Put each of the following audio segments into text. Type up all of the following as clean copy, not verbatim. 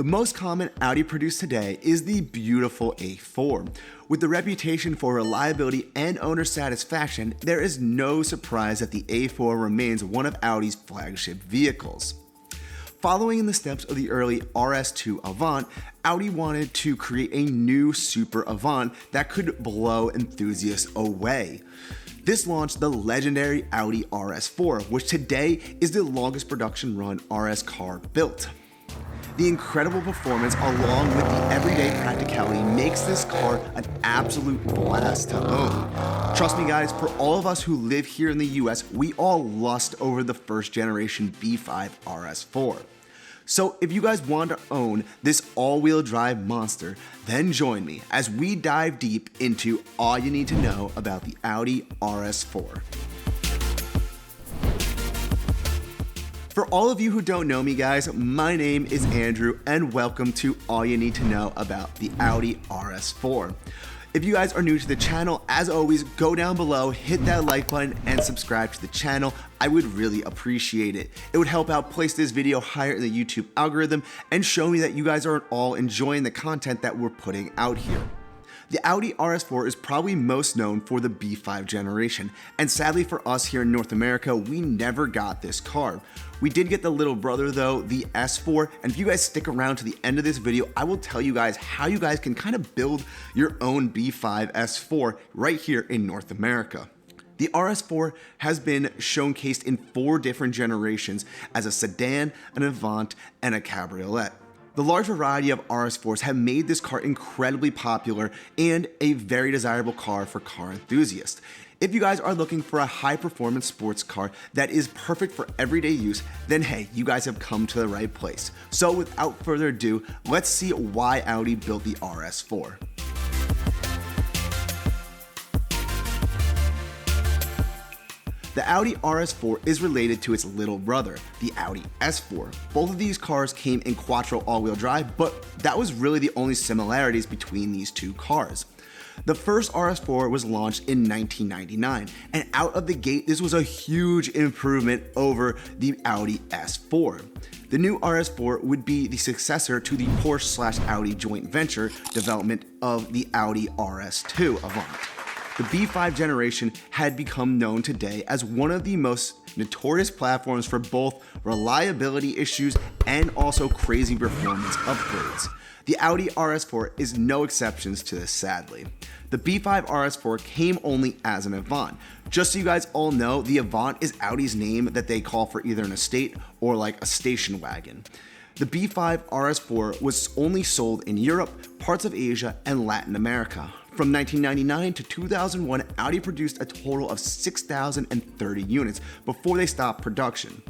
The most common Audi produced today is the beautiful A4. With the reputation for reliability and owner satisfaction, there is no surprise that the A4 remains one of Audi's flagship vehicles. Following in the steps of the early RS2 Avant, Audi wanted to create a new super Avant that could blow enthusiasts away. This launched the legendary Audi RS4, which today is the longest production run RS car built. The incredible performance along with the everyday practicality makes this car an absolute blast to own. Trust me guys, for all of us who live here in the US, we all lust over the first generation B5 RS4. So if you guys want to own this all-wheel drive monster, then join me as we dive deep into all you need to know about the Audi RS4. For all of you who don't know me guys, my name is Andrew and welcome to all you need to know about the Audi RS4. If you guys are new to the channel, as always, go down below, hit that like button and subscribe to the channel. I would really appreciate it. It would help out place this video higher in the YouTube algorithm and show me that you guys are all enjoying the content that we're putting out here. The Audi RS4 is probably most known for the B5 generation, and sadly for us here in North America, we never got this car. We did get the little brother though, the S4, and if you guys stick around to the end of this video, I will tell you guys how you guys can kind of build your own B5 S4 right here in North America. The RS4 has been showcased in 4 different generations as a sedan, an Avant, and a cabriolet. The large variety of RS4s have made this car incredibly popular and a very desirable car for car enthusiasts. If you guys are looking for a high-performance sports car that is perfect for everyday use, then hey, you guys have come to the right place. So without further ado, let's see why Audi built the RS4. The Audi RS4 is related to its little brother, the Audi S4. Both of these cars came in quattro all-wheel drive, but that was really the only similarities between these two cars. The first RS4 was launched in 1999, and out of the gate, this was a huge improvement over the Audi S4. The new RS4 would be the successor to the Porsche/Audi joint venture development of the Audi RS2 Avant. The B5 generation had become known today as one of the most notorious platforms for both reliability issues and also crazy performance upgrades. The Audi RS4 is no exceptions to this, sadly. The B5 RS4 came only as an Avant. Just so you guys all know, the Avant is Audi's name that they call for either an estate or like a station wagon. The B5 RS4 was only sold in Europe, parts of Asia, and Latin America. From 1999 to 2001, Audi produced a total of 6,030 units before they stopped production.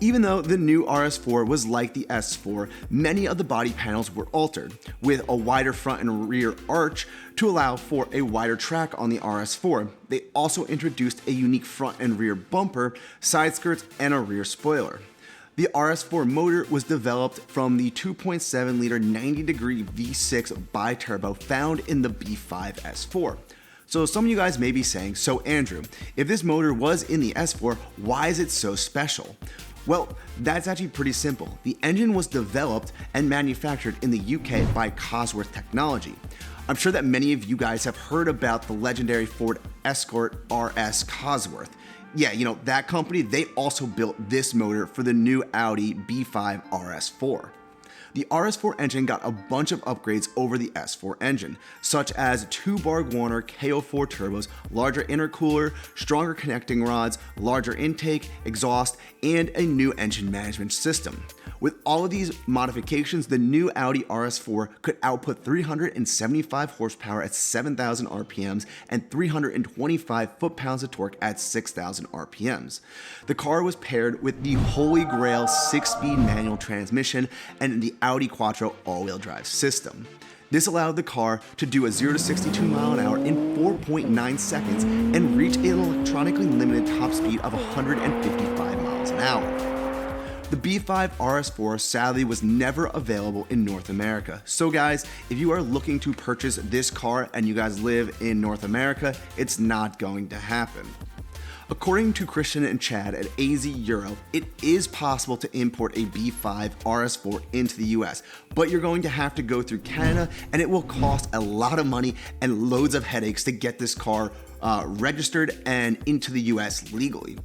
Even though the new RS4 was like the S4, many of the body panels were altered, with a wider front and rear arch to allow for a wider track on the RS4. They also introduced a unique front and rear bumper, side skirts, and a rear spoiler. The RS4 motor was developed from the 2.7-liter 90-degree V6 bi-turbo found in the B5 S4. So some of you guys may be saying, so Andrew, if this motor was in the S4, why is it so special? Well, that's actually pretty simple. The engine was developed and manufactured in the UK by Cosworth Technology. I'm sure that many of you guys have heard about the legendary Ford Escort RS Cosworth. Yeah, you know, that company, they also built this motor for the new Audi B5 RS4. The RS4 engine got a bunch of upgrades over the S4 engine, such as 2 Borg-Warner KO4 turbos, larger intercooler, stronger connecting rods, larger intake, exhaust, and a new engine management system. With all of these modifications, the new Audi RS4 could output 375 horsepower at 7,000 RPMs and 325 foot-pounds of torque at 6,000 RPMs. The car was paired with the holy grail 6-speed manual transmission and the Audi Quattro all-wheel drive system. This allowed the car to do a 0 to 62 mile an hour in 4.9 seconds and reach an electronically limited top speed of 155 miles an hour. The B5 RS4 sadly was never available in North America. So guys, if you are looking to purchase this car and you guys live in North America, it's not going to happen. According to Christian and Chad at AZ Euro, it is possible to import a B5 RS4 into the US, but you're going to have to go through Canada and it will cost a lot of money and loads of headaches to get this car registered and into the US legally.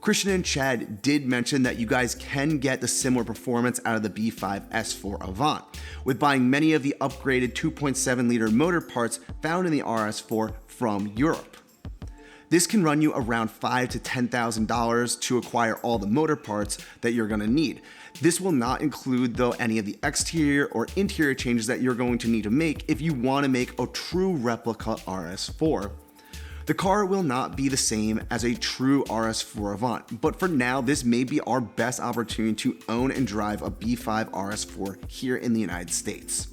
Christian and Chad did mention that you guys can get the similar performance out of the B5 S4 Avant, with buying many of the upgraded 2.7 liter motor parts found in the RS4 from Europe. This can run you around $5,000 to $10,000 to acquire all the motor parts that you're going to need. This will not include though any of the exterior or interior changes that you're going to need to make if you want to make a true replica RS4. The car will not be the same as a true RS4 Avant, but for now this may be our best opportunity to own and drive a B5 RS4 here in the United States.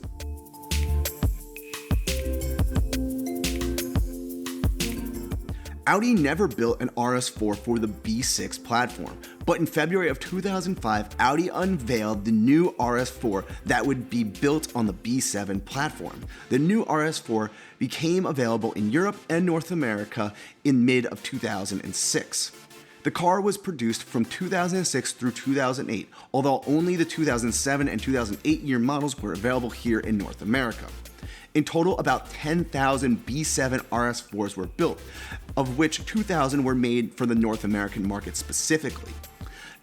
Audi never built an RS4 for the B6 platform, but in February of 2005, Audi unveiled the new RS4 that would be built on the B7 platform. The new RS4 became available in Europe and North America in mid of 2006. The car was produced from 2006 through 2008, although only the 2007 and 2008 year models were available here in North America. In total, about 10,000 B7 RS4s were built, of which 2,000 were made for the North American market specifically.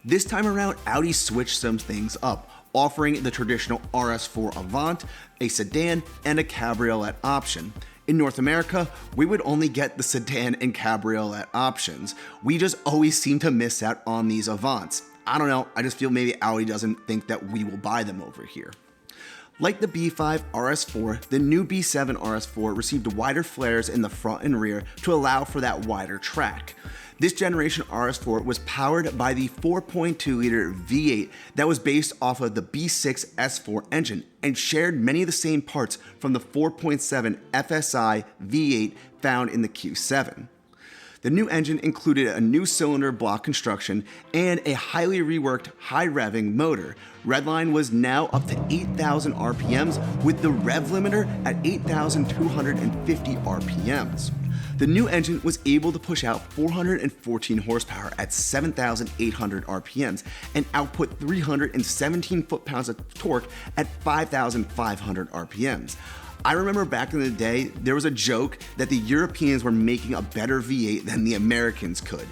This time around, Audi switched some things up, offering the traditional RS4 Avant, a sedan, and a cabriolet option. In North America, we would only get the sedan and cabriolet options. We just always seem to miss out on these Avants. I don't know, I just feel maybe Audi doesn't think that we will buy them over here. Like the B5 RS4, the new B7 RS4 received wider flares in the front and rear to allow for that wider track. This generation RS4 was powered by the 4.2-liter V8 that was based off of the B6 S4 engine and shared many of the same parts from the 4.7 FSI V8 found in the Q7. The new engine included a new cylinder block construction and a highly reworked high-revving motor. Redline was now up to 8,000 RPMs with the rev limiter at 8,250 RPMs. The new engine was able to push out 414 horsepower at 7,800 RPMs and output 317 foot-pounds of torque at 5,500 RPMs. I remember back in the day, there was a joke that the Europeans were making a better V8 than the Americans could.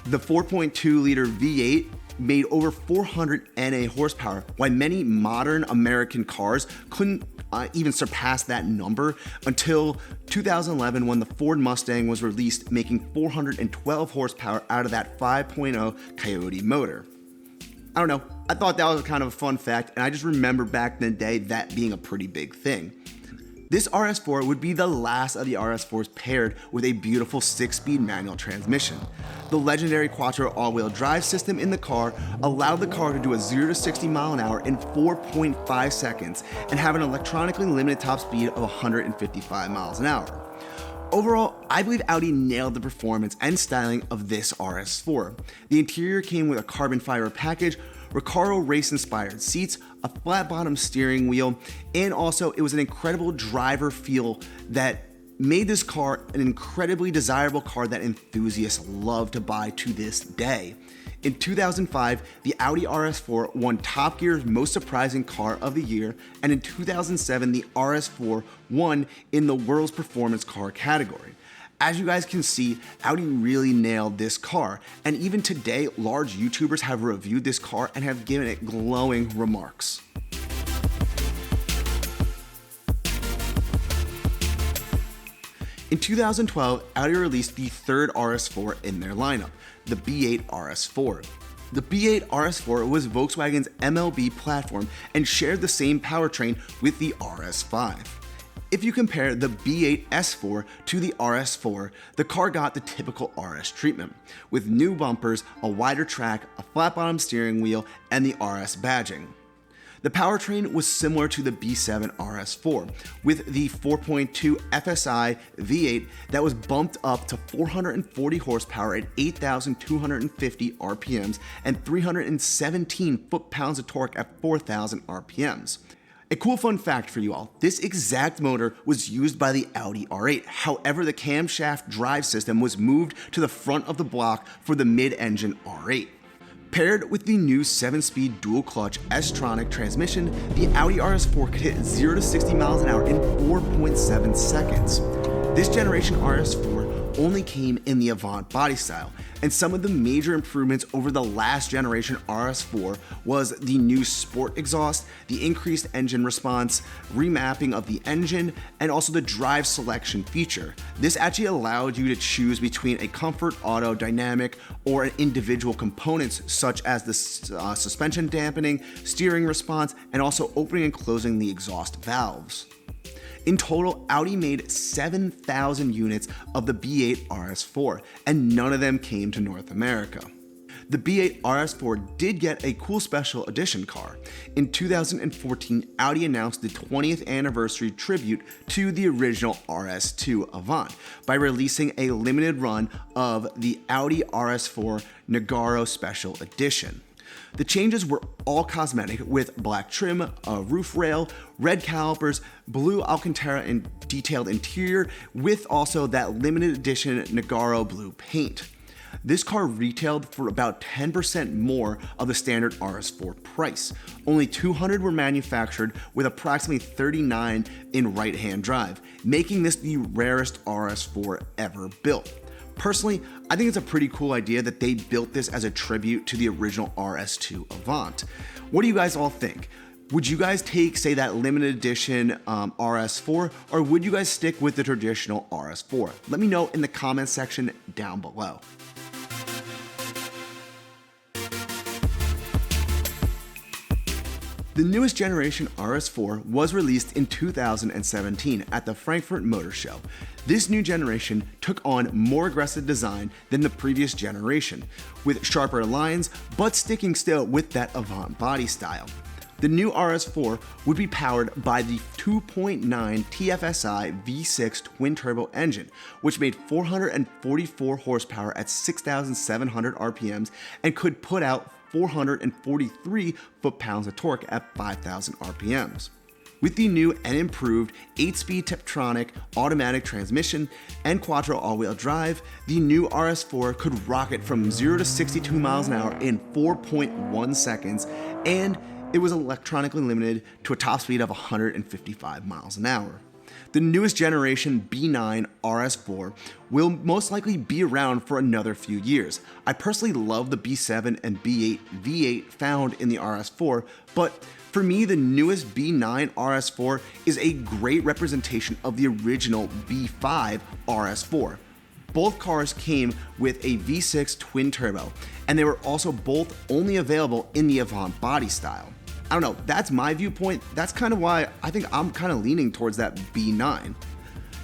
The 4.2-liter V8 made over 400 NA horsepower, while many modern American cars couldn't even surpass that number until 2011 when the Ford Mustang was released, making 412 horsepower out of that 5.0 Coyote motor. I don't know, I thought that was kind of a fun fact, and I just remember back in the day that being a pretty big thing. This RS4 would be the last of the RS4s paired with a beautiful 6-speed manual transmission. The legendary Quattro all-wheel drive system in the car allowed the car to do a 0 to 60 mile an hour in 4.5 seconds and have an electronically limited top speed of 155 miles an hour. Overall, I believe Audi nailed the performance and styling of this RS4. The interior came with a carbon fiber package, Recaro race-inspired seats, a flat-bottom steering wheel, and also it was an incredible driver feel that made this car an incredibly desirable car that enthusiasts love to buy to this day. In 2005, the Audi RS4 won Top Gear's Most Surprising Car of the Year, and in 2007, the RS4 won in the World's Performance Car category. As you guys can see, Audi really nailed this car, and even today, large YouTubers have reviewed this car and have given it glowing remarks. In 2012, Audi released the third RS4 in their lineup, the B8 RS4. The B8 RS4 was Volkswagen's MLB platform and shared the same powertrain with the RS5. If you compare the B8 S4 to the RS4, the car got the typical RS treatment, with new bumpers, a wider track, a flat-bottom steering wheel, and the RS badging. The powertrain was similar to the B7 RS4, with the 4.2 FSI V8 that was bumped up to 440 horsepower at 8,250 RPMs and 317 foot-pounds of torque at 4,000 RPMs. A cool fun fact for you all, this exact motor was used by the Audi R8. However, the camshaft drive system was moved to the front of the block for the mid-engine R8. Paired with the new 7-speed dual-clutch S-tronic transmission, the Audi RS4 could hit 0 to 60 miles an hour in 4.7 seconds. This generation RS4 only came in the Avant body style, and some of the major improvements over the last generation RS4 was the new sport exhaust, the increased engine response, remapping of the engine, and also the drive selection feature. This actually allowed you to choose between a comfort, auto, dynamic, or an individual components such as the suspension dampening, steering response, and also opening and closing the exhaust valves. In total, Audi made 7,000 units of the B8 RS4, and none of them came to North America. The B8 RS4 did get a cool special edition car. In 2014, Audi announced the 20th anniversary tribute to the original RS2 Avant by releasing a limited run of the Audi RS4 Nogaro Special Edition. The changes were all cosmetic with black trim, a roof rail, red calipers, blue Alcantara and detailed interior with also that limited edition Nogaro blue paint. This car retailed for about 10% more of the standard RS4 price. Only 200 were manufactured with approximately 39 in right-hand drive, making this the rarest RS4 ever built. Personally, I think it's a pretty cool idea that they built this as a tribute to the original RS2 Avant. What do you guys all think? Would you guys take, say, that limited edition RS4, or would you guys stick with the traditional RS4? Let me know in the comments section down below. The newest generation RS4 was released in 2017 at the Frankfurt Motor Show. This new generation took on more aggressive design than the previous generation, with sharper lines, but sticking still with that Avant body style. The new RS4 would be powered by the 2.9 TFSI V6 twin-turbo engine, which made 444 horsepower at 6,700 RPMs and could put out 443 foot-pounds of torque at 5,000 RPMs. With the new and improved 8-speed Tiptronic automatic transmission and quattro all-wheel drive, the new RS4 could rocket from 0 to 62 miles an hour in 4.1 seconds, and it was electronically limited to a top speed of 155 miles an hour. The newest generation B9 RS4 will most likely be around for another few years. I personally love the B7 and B8 V8 found in the RS4, but for me, the newest B9 RS4 is a great representation of the original B5 RS4. Both cars came with a V6 twin turbo, and they were also both only available in the Avant body style. I don't know, that's my viewpoint. That's kind of why I think I'm kind of leaning towards that B9.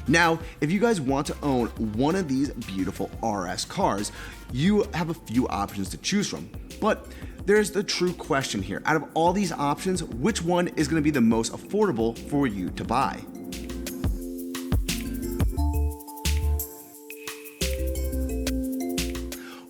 Now, if you guys want to own one of these beautiful RS cars, you have a few options to choose from. But there's the true question here. Out of all these options, which one is going to be the most affordable for you to buy?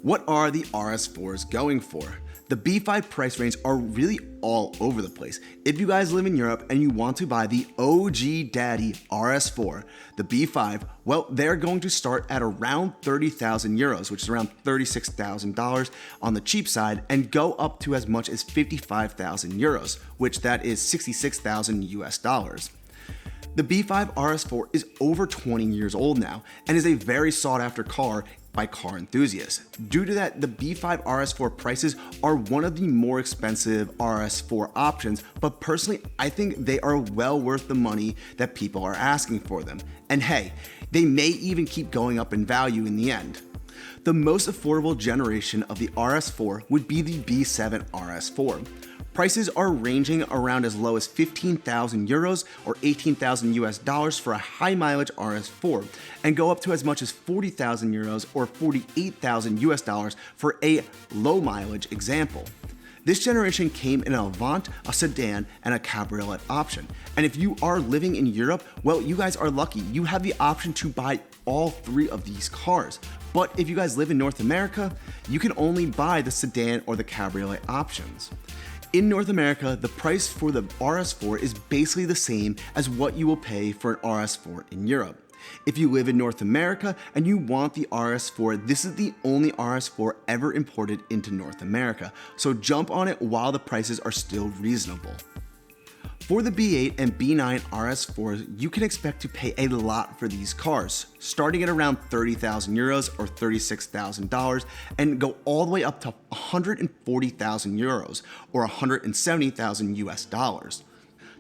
What are the RS4s going for? The B5 price range are really all over the place. If you guys live in Europe and you want to buy the OG Daddy RS4, the B5, well, they're going to start at around 30,000 euros, which is around $36,000 on the cheap side, and go up to as much as 55,000 euros, which that is 66,000 US dollars. The B5 RS4 is over 20 years old now and is a very sought after car by car enthusiasts. Due to that, the B5 RS4 prices are one of the more expensive RS4 options, but personally, I think they are well worth the money that people are asking for them. And hey, they may even keep going up in value in the end. The most affordable generation of the RS4 would be the B7 RS4. Prices are ranging around as low as 15,000 euros or 18,000 US dollars for a high mileage RS4 and go up to as much as 40,000 euros or 48,000 US dollars for a low mileage example. This generation came in an Avant, a sedan, and a cabriolet option. And if you are living in Europe, well, you guys are lucky. You have the option to buy all three of these cars. But if you guys live in North America, you can only buy the sedan or the cabriolet options. In North America, the price for the RS4 is basically the same as what you will pay for an RS4 in Europe. If you live in North America and you want the RS4, this is the only RS4 ever imported into North America, so jump on it while the prices are still reasonable. For the B8 and B9 RS4s, you can expect to pay a lot for these cars, starting at around 30,000 euros or $36,000 and go all the way up to 140,000 euros or 170,000 US dollars.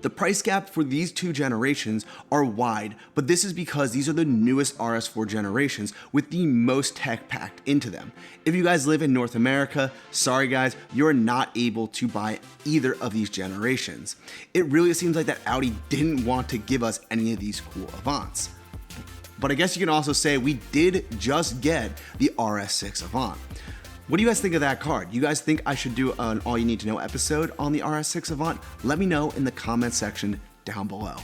The price gap for these two generations are wide, but this is because these are the newest RS4 generations with the most tech packed into them. If you guys live in North America, sorry guys, you're not able to buy either of these generations. It really seems like that Audi didn't want to give us any of these cool Avants. But I guess you can also say we did just get the RS6 Avant. What do you guys think of that car? Do you guys think I should do an all you need to know episode on the RS6 Avant? Let me know in the comment section down below.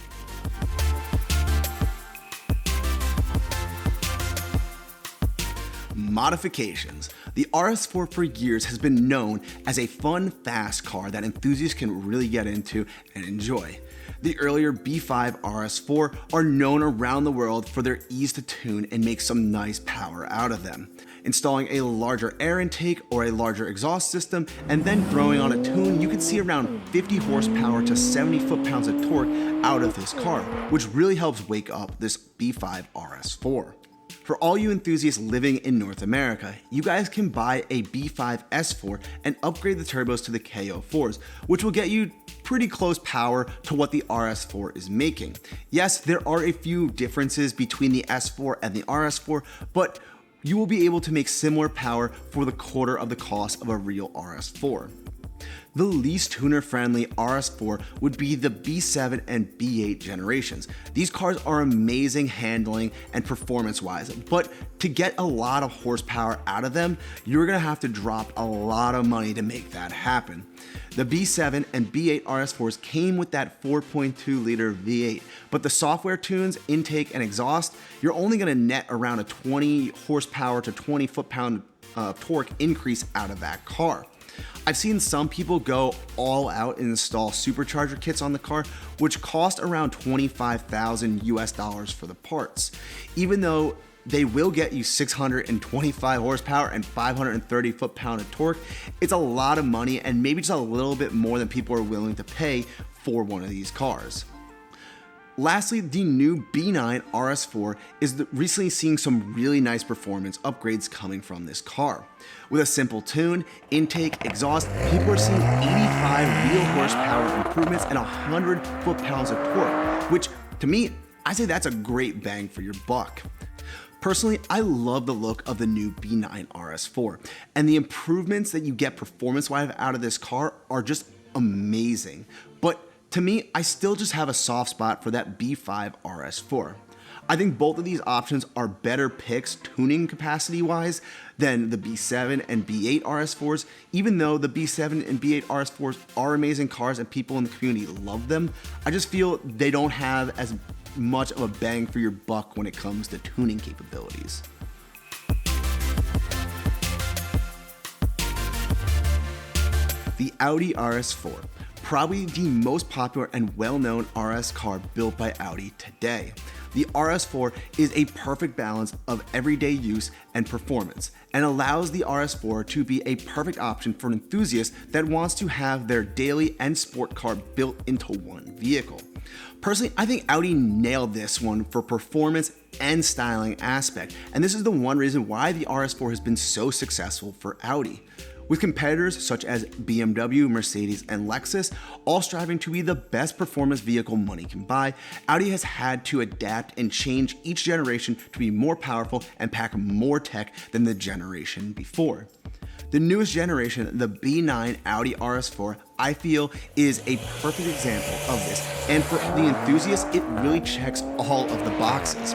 Modifications. The RS4 for years has been known as a fun, fast car that enthusiasts can really get into and enjoy. The earlier B5 RS4 are known around the world for their ease to tune and make some nice power out of them. Installing a larger air intake or a larger exhaust system and then throwing on a tune, you can see around 50 horsepower to 70 foot-pounds of torque out of this car, which really helps wake up this B5 RS4. For all you enthusiasts living in North America, you guys can buy a B5 S4 and upgrade the turbos to the KO4s, which will get you pretty close power to what the RS4 is making. Yes, there are a few differences between the S4 and the RS4, but you will be able to make similar power for the quarter of the cost of a real RS4. The least tuner-friendly RS4 would be the B7 and B8 generations. These cars are amazing handling and performance-wise, but to get a lot of horsepower out of them, you're gonna have to drop a lot of money to make that happen. The B7 and B8 RS4s came with that 4.2 liter V8, but the software tunes, intake, and exhaust, you're only gonna net around a 20 horsepower to 20 foot-pound torque increase out of that car. I've seen some people go all out and install supercharger kits on the car, which cost around 25,000 US dollars for the parts. Even though they will get you 625 horsepower and 530 foot-pound of torque, it's a lot of money and maybe just a little bit more than people are willing to pay for one of these cars. Lastly, the new B9 RS4 is recently seeing some really nice performance upgrades coming from this car. With a simple tune, intake, exhaust, people are seeing 85 real horsepower improvements and 100 foot-pounds of torque, which to me, I say that's a great bang for your buck. Personally, I love the look of the new B9 RS4, and the improvements that you get performance-wise out of this car are just amazing. But to me, I still just have a soft spot for that B5 RS4. I think both of these options are better picks tuning capacity wise than the B7 and B8 RS4s. Even though the B7 and B8 RS4s are amazing cars and people in the community love them, I just feel they don't have as much of a bang for your buck when it comes to tuning capabilities. The Audi RS4. Probably the most popular and well-known RS car built by Audi today. The RS4 is a perfect balance of everyday use and performance and allows the RS4 to be a perfect option for an enthusiast that wants to have their daily and sport car built into one vehicle. Personally, I think Audi nailed this one for performance and styling aspect, and this is the one reason why the RS4 has been so successful for Audi. With competitors such as BMW, Mercedes, and Lexus all striving to be the best performance vehicle money can buy, Audi has had to adapt and change each generation to be more powerful and pack more tech than the generation before. The newest generation, the B9 Audi RS4, I feel is a perfect example of this, and for the enthusiasts, it really checks all of the boxes.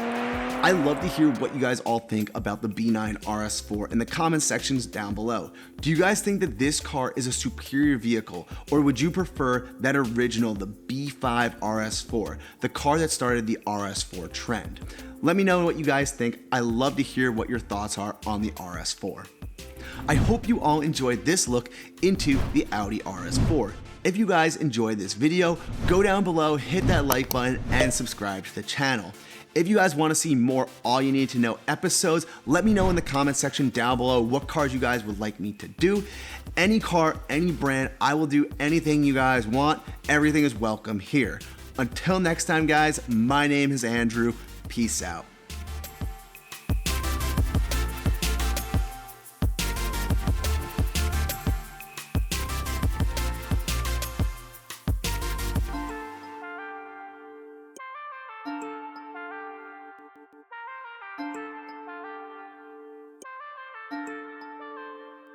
I love to hear what you guys all think about the B9 RS4 in the comment sections down below. Do you guys think that this car is a superior vehicle, or would you prefer that original, the B5 RS4, the car that started the RS4 trend? Let me know what you guys think. I love to hear what your thoughts are on the RS4. I hope you all enjoyed this look into the Audi RS4. If you guys enjoyed this video, go down below, hit that like button, and subscribe to the channel. If you guys want to see more All You Need to Know episodes, let me know in the comment section down below what cars you guys would like me to do. Any car, any brand, I will do anything you guys want. Everything is welcome here. Until next time, guys, my name is Andrew. Peace out.